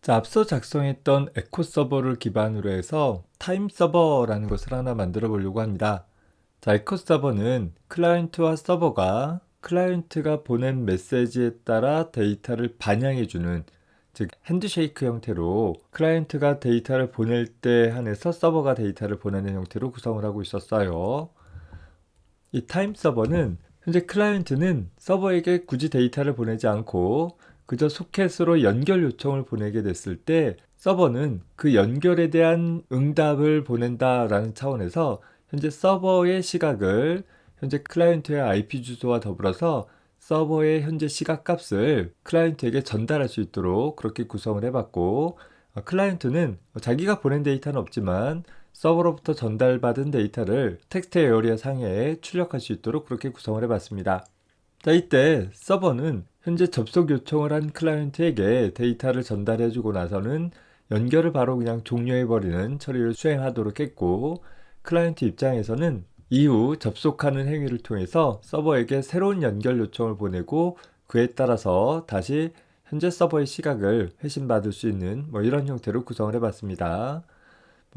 자, 앞서 작성했던 에코 서버를 기반으로 해서 타임 서버라는 것을 하나 만들어 보려고 합니다. 자, 에코 서버는 클라이언트와 서버가 클라이언트가 보낸 메시지에 따라 데이터를 반영해주는, 즉 핸드쉐이크 형태로 클라이언트가 데이터를 보낼 때 한해서 서버가 데이터를 보내는 형태로 구성을 하고 있었어요. 이 타임 서버는 현재 클라이언트는 서버에게 굳이 데이터를 보내지 않고 그저 소켓으로 연결 요청을 보내게 됐을 때 서버는 그 연결에 대한 응답을 보낸다라는 차원에서 현재 서버의 시각을 현재 클라이언트의 IP 주소와 더불어서 서버의 현재 시각 값을 클라이언트에게 전달할 수 있도록 그렇게 구성을 해봤고, 클라이언트는 자기가 보낸 데이터는 없지만 서버로부터 전달받은 데이터를 텍스트 에어리어 상에 출력할 수 있도록 그렇게 구성을 해봤습니다. 자, 이때 서버는 현재 접속 요청을 한 클라이언트에게 데이터를 전달해주고 나서는 연결을 바로 그냥 종료해버리는 처리를 수행하도록 했고, 클라이언트 입장에서는 이후 접속하는 행위를 통해서 서버에게 새로운 연결 요청을 보내고 그에 따라서 다시 현재 서버의 시각을 회신받을 수 있는 이런 형태로 구성을 해봤습니다.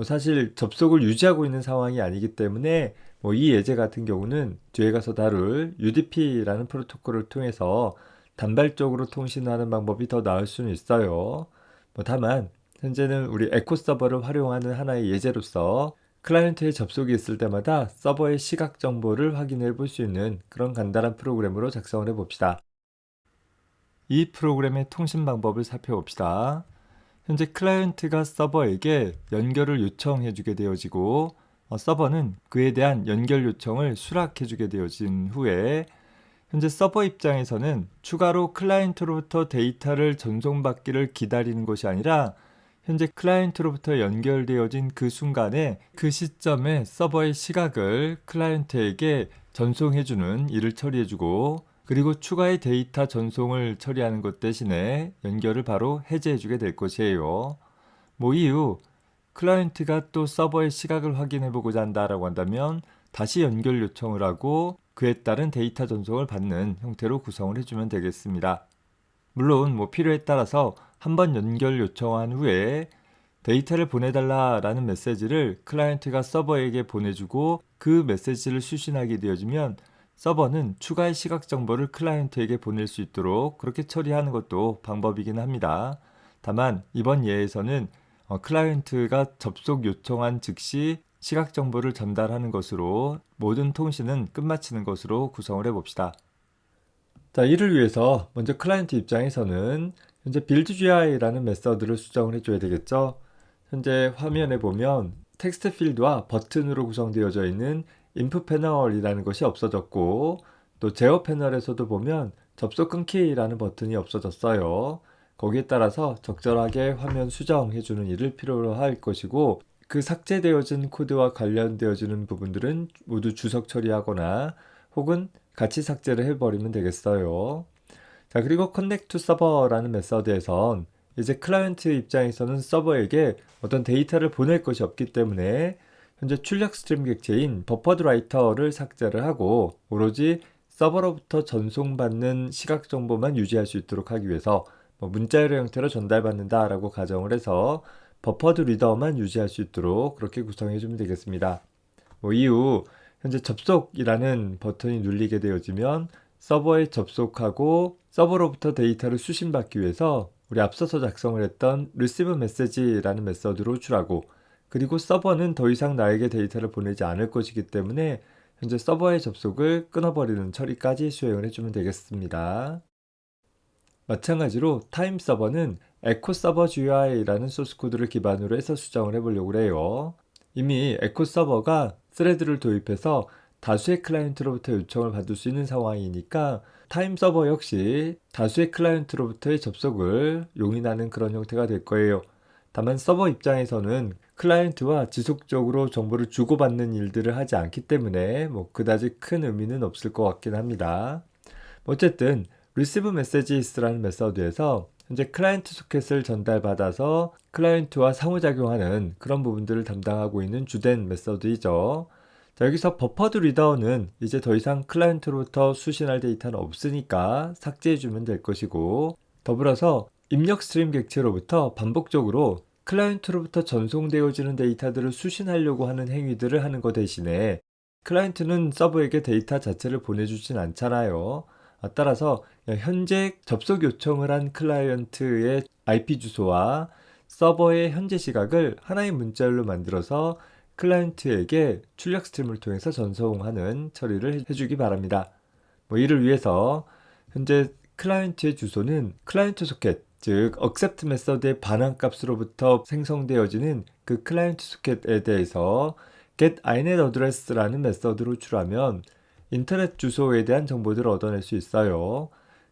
사실 접속을 유지하고 있는 상황이 아니기 때문에 이 예제 같은 경우는 뒤에 가서 다룰 UDP라는 프로토콜을 통해서 단발적으로 통신하는 방법이 더 나을 수는 있어요. 다만 현재는 우리 에코 서버를 활용하는 하나의 예제로서 클라이언트의 접속이 있을 때마다 서버의 시각 정보를 확인해 볼 수 있는 그런 간단한 프로그램으로 작성을 해 봅시다. 이 프로그램의 통신 방법을 살펴봅시다. 현재 클라이언트가 서버에게 연결을 요청해 주게 되어지고, 서버는 그에 대한 연결 요청을 수락해 주게 되어진 후에 현재 서버 입장에서는 추가로 클라이언트로부터 데이터를 전송받기를 기다리는 것이 아니라 현재 클라이언트로부터 연결되어진 그 순간에 그 시점에 서버의 시각을 클라이언트에게 전송해주는 일을 처리해주고, 그리고 추가의 데이터 전송을 처리하는 것 대신에 연결을 바로 해제해주게 될 것이에요. 이후 클라이언트가 또 서버의 시각을 확인해보고자 한다라고 한다면 다시 연결 요청을 하고 그에 따른 데이터 전송을 받는 형태로 구성을 해주면 되겠습니다. 물론 필요에 따라서 한번 연결 요청한 후에 데이터를 보내달라라는 메시지를 클라이언트가 서버에게 보내주고 그 메시지를 수신하게 되어지면 서버는 추가의 시각 정보를 클라이언트에게 보낼 수 있도록 그렇게 처리하는 것도 방법이긴 합니다. 다만 이번 예에서는 클라이언트가 접속 요청한 즉시 시각 정보를 전달하는 것으로 모든 통신은 끝마치는 것으로 구성을 해봅시다. 자, 이를 위해서 먼저 클라이언트 입장에서는 현재 build.gi라는 메서드를 수정을 해줘야 되겠죠. 현재 화면에 보면 텍스트 필드와 버튼으로 구성되어져 있는 input 패널이라는 것이 없어졌고, 또 제어 패널에서도 보면 접속 끊기라는 버튼이 없어졌어요. 거기에 따라서 적절하게 화면 수정해주는 일을 필요로 할 것이고, 그 삭제되어진 코드와 관련되어지는 부분들은 모두 주석 처리하거나 혹은 같이 삭제를 해버리면 되겠어요. 자, 그리고 connect to server라는 메서드에선 이제 클라이언트 입장에서는 서버에게 어떤 데이터를 보낼 것이 없기 때문에 현재 출력 스트림 객체인 버퍼드 라이터를 삭제를 하고 오로지 서버로부터 전송받는 시각 정보만 유지할 수 있도록 하기 위해서 문자열의 형태로 전달받는다 라고 가정을 해서 버퍼드 리더만 유지할 수 있도록 그렇게 구성해 주면 되겠습니다. 이후 현재 접속이라는 버튼이 눌리게 되어지면 서버에 접속하고 서버로부터 데이터를 수신받기 위해서 우리 앞서서 작성을 했던 receive message라는 메서드를 호출하고, 그리고 서버는 더 이상 나에게 데이터를 보내지 않을 것이기 때문에 현재 서버의 접속을 끊어버리는 처리까지 수행을 해주면 되겠습니다. 마찬가지로 타임 서버는 에코 서버 GUI라는 소스 코드를 기반으로 해서 수정을 해보려고 해요. 이미 에코 서버가 스레드를 도입해서 다수의 클라이언트로부터 요청을 받을 수 있는 상황이니까 타임 서버 역시 다수의 클라이언트로부터의 접속을 용인하는 그런 형태가 될 거예요. 다만 서버 입장에서는 클라이언트와 지속적으로 정보를 주고받는 일들을 하지 않기 때문에 그다지 큰 의미는 없을 것 같긴 합니다. 어쨌든 receive messages라는 메서드에서 현재 클라이언트 소켓을 전달받아서 클라이언트와 상호작용하는 그런 부분들을 담당하고 있는 주된 메서드이죠. 자, 여기서 버퍼드 리더는 이제 더 이상 클라이언트로부터 수신할 데이터는 없으니까 삭제해주면 될 것이고, 더불어서 입력 스트림 객체로부터 반복적으로 클라이언트로부터 전송되어지는 데이터들을 수신하려고 하는 행위들을 하는 것 대신에 클라이언트는 서버에게 데이터 자체를 보내주진 않잖아요. 따라서 현재 접속 요청을 한 클라이언트의 IP 주소와 서버의 현재 시각을 하나의 문자열로 만들어서 클라이언트에게 출력 스트림을 통해서 전송하는 처리를 해주기 바랍니다. 이를 위해서 현재 클라이언트의 주소는 클라이언트 소켓, 즉 accept 메서드의 반환값으로부터 생성되어지는 그 클라이언트 소켓에 대해서 get inet address라는 메서드로 호출하면 인터넷 주소에 대한 정보들을 얻어낼 수 있어요.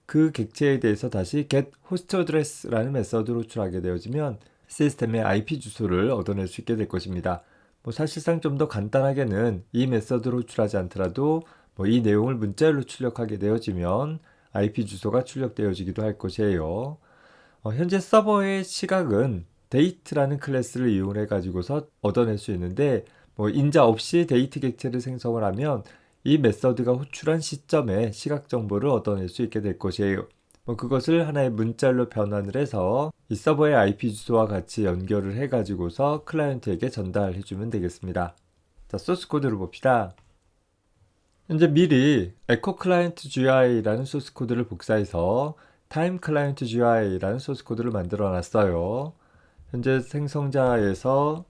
그 객체에 대해서 다시 get host address라는 메서드로 호출하게 되어지면 시스템의 IP 주소를 얻어낼 수 있게 될 것입니다. 사실상 좀 더 간단하게는 이 메서드로 호출하지 않더라도 이 내용을 문자열로 출력하게 되어지면 IP 주소가 출력되어지기도 할 것이에요. 현재 서버의 시각은 date라는 클래스를 이용해 가지고서 얻어낼 수 있는데 인자 없이 date 객체를 생성을 하면 이 메서드가 호출한 시점에 시각 정보를 얻어낼 수 있게 될 것이에요. 그것을 하나의 문자열로 변환을 해서 이 서버의 IP 주소와 같이 연결을 해 가지고서 클라이언트에게 전달해 주면 되겠습니다. 자, 소스 코드를 봅시다. 현재 미리 echo client GUI라는 소스 코드를 복사해서 time client GUI라는 소스 코드를 만들어 놨어요. 현재 생성자에서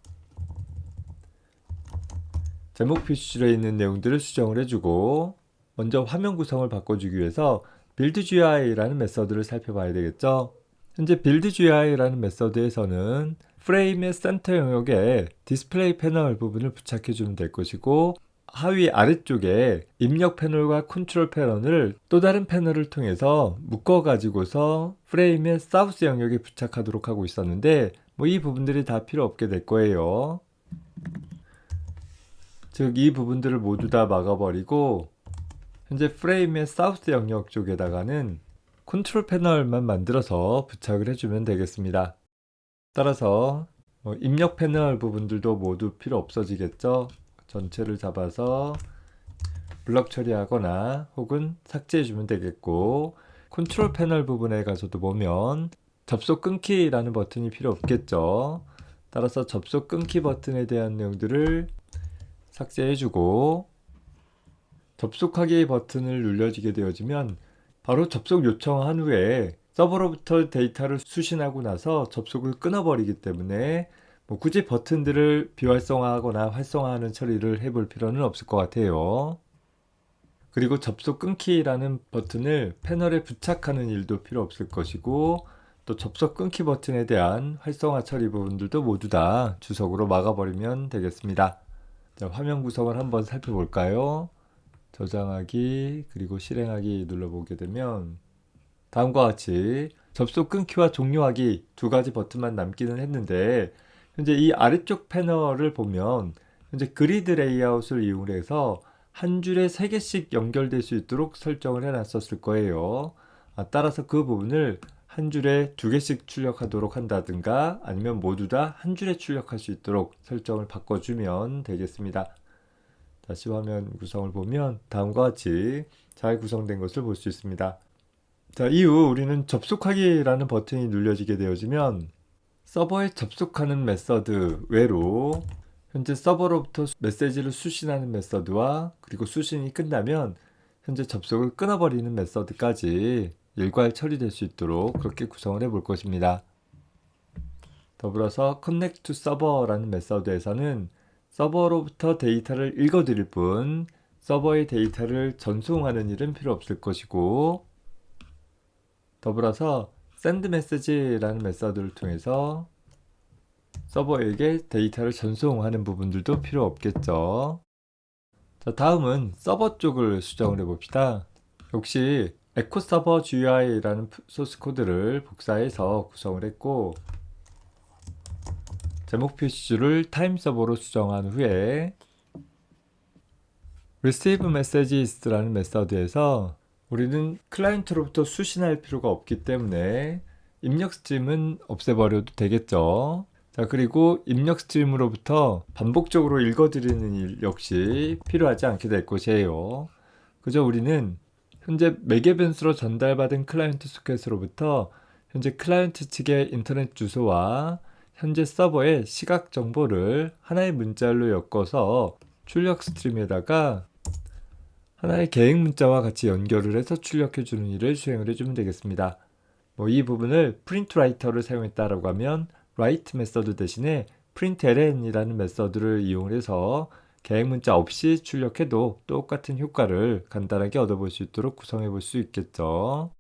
제목 표시줄에 있는 내용들을 수정을 해주고 먼저 화면 구성을 바꿔주기 위해서 build GUI라는 메서드를 살펴봐야 되겠죠. 현재 build GUI라는 메서드에서는 프레임의 센터 영역에 디스플레이 패널 부분을 부착해 주면 될 것이고 하위 아래쪽에 입력 패널과 컨트롤 패널을 또 다른 패널을 통해서 묶어 가지고서 프레임의 사우스 영역에 부착하도록 하고 있었는데 이 부분들이 다 필요 없게 될 거예요. 즉 이 부분들을 모두 다 막아버리고 현재 프레임의 사우스 영역 쪽에다가는 컨트롤 패널만 만들어서 부착을 해주면 되겠습니다. 따라서 입력 패널 부분들도 모두 필요 없어지겠죠. 전체를 잡아서 블럭 처리하거나 혹은 삭제해주면 되겠고 컨트롤 패널 부분에 가서도 보면 접속 끊기라는 버튼이 필요 없겠죠. 따라서 접속 끊기 버튼에 대한 내용들을 삭제해주고 접속하기 버튼을 눌러지게 되어지면 바로 접속 요청한 후에 서버로부터 데이터를 수신하고 나서 접속을 끊어버리기 때문에 굳이 버튼들을 비활성화하거나 활성화하는 처리를 해볼 필요는 없을 것 같아요. 그리고 접속 끊기라는 버튼을 패널에 부착하는 일도 필요 없을 것이고 또 접속 끊기 버튼에 대한 활성화 처리 부분들도 모두 다 주석으로 막아버리면 되겠습니다. 자, 화면 구성을 한번 살펴볼까요? 저장하기 그리고 실행하기 눌러보게 되면 다음과 같이 접속 끊기와 종료하기 두 가지 버튼만 남기는 했는데 현재 이 아래쪽 패널을 보면 현재 그리드 레이아웃을 이용해서 한 줄에 3개씩 연결될 수 있도록 설정을 해놨었을 거예요. 따라서 그 부분을 한 줄에 2개씩 출력하도록 한다든가 아니면 모두 다 한 줄에 출력할 수 있도록 설정을 바꿔주면 되겠습니다. 다시 화면 구성을 보면 다음과 같이 잘 구성된 것을 볼 수 있습니다. 자, 이후 우리는 접속하기라는 버튼이 눌려지게 되어지면 서버에 접속하는 메서드 외로 현재 서버로부터 메시지를 수신하는 메서드와 그리고 수신이 끝나면 현재 접속을 끊어버리는 메서드까지 일괄 처리될 수 있도록 그렇게 구성을 해볼 것입니다. 더불어서 connect to server라는 메서드에서는 서버로부터 데이터를 읽어드릴 뿐 서버의 데이터를 전송하는 일은 필요 없을 것이고 더불어서 send message라는 메서드를 통해서 서버에게 데이터를 전송하는 부분들도 필요 없겠죠. 자, 다음은 서버 쪽을 수정을 해봅시다. 역시 echo server GUI라는 소스 코드를 복사해서 구성을 했고 제목 표시줄을 타임 서버로 수정한 후에 receive messages라는 메서드에서 우리는 클라이언트로부터 수신할 필요가 없기 때문에 입력 스트림은 없애버려도 되겠죠. 자, 그리고 입력 스트림으로부터 반복적으로 읽어드리는 일 역시 필요하지 않게 될 것이에요. 그저 우리는 현재 매개 변수로 전달받은 클라이언트 소켓으로부터 현재 클라이언트 측의 인터넷 주소와 현재 서버의 시각 정보를 하나의 문자열로 엮어서 출력 스트림에다가 하나의 계획 문자와 같이 연결을 해서 출력해주는 일을 수행을 해주면 되겠습니다. 이 부분을 프린트 라이터를 사용했다라고 하면 write 메서드 대신에 println이라는 메서드를 이용해서 계획 문자 없이 출력해도 똑같은 효과를 간단하게 얻어볼 수 있도록 구성해 볼 수 있겠죠.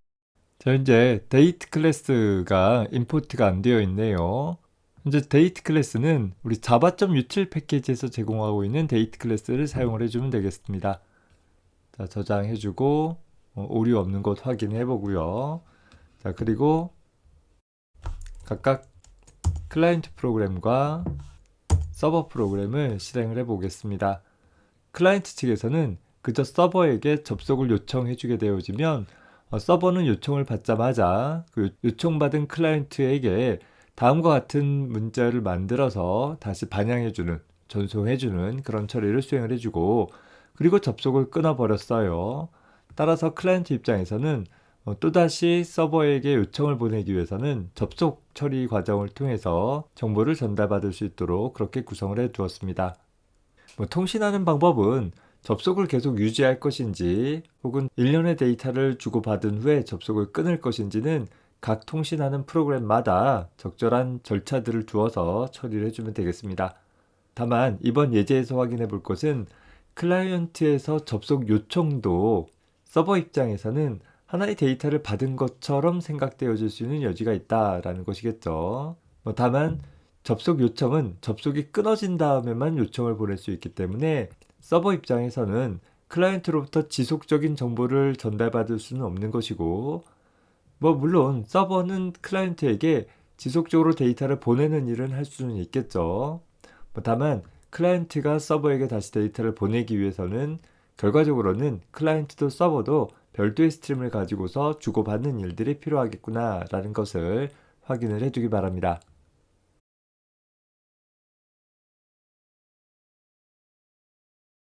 자, 현재 date 클래스가 임포트가 안 되어 있네요. 현재 date 클래스는 우리 java.util 패키지에서 제공하고 있는 date 클래스를 사용을 해주면 되겠습니다. 자, 저장해주고 오류 없는 것 확인해 보고요. 자, 그리고 각각 클라이언트 프로그램과 서버 프로그램을 실행을 해 보겠습니다. 클라이언트 측에서는 그저 서버에게 접속을 요청해 주게 되어지면 서버는 요청을 받자마자 그 요청받은 클라이언트에게 다음과 같은 문자를 만들어서 다시 반영해 주는, 전송해 주는 그런 처리를 수행을 해 주고, 그리고 접속을 끊어 버렸어요. 따라서 클라이언트 입장에서는 또다시 서버에게 요청을 보내기 위해서는 접속 처리 과정을 통해서 정보를 전달받을 수 있도록 그렇게 구성을 해 두었습니다. 통신하는 방법은 접속을 계속 유지할 것인지 혹은 일련의 데이터를 주고받은 후에 접속을 끊을 것인지는 각 통신하는 프로그램마다 적절한 절차들을 두어서 처리를 해주면 되겠습니다. 다만 이번 예제에서 확인해 볼 것은 클라이언트에서 접속 요청도 서버 입장에서는 하나의 데이터를 받은 것처럼 생각되어질 수 있는 여지가 있다라는 것이겠죠. 다만 접속 요청은 접속이 끊어진 다음에만 요청을 보낼 수 있기 때문에 서버 입장에서는 클라이언트로부터 지속적인 정보를 전달받을 수는 없는 것이고, 물론 서버는 클라이언트에게 지속적으로 데이터를 보내는 일은 할 수는 있겠죠. 다만 클라이언트가 서버에게 다시 데이터를 보내기 위해서는 결과적으로는 클라이언트도 서버도 별도의 스트림을 가지고서 주고받는 일들이 필요하겠구나 라는 것을 확인을 해두기 바랍니다.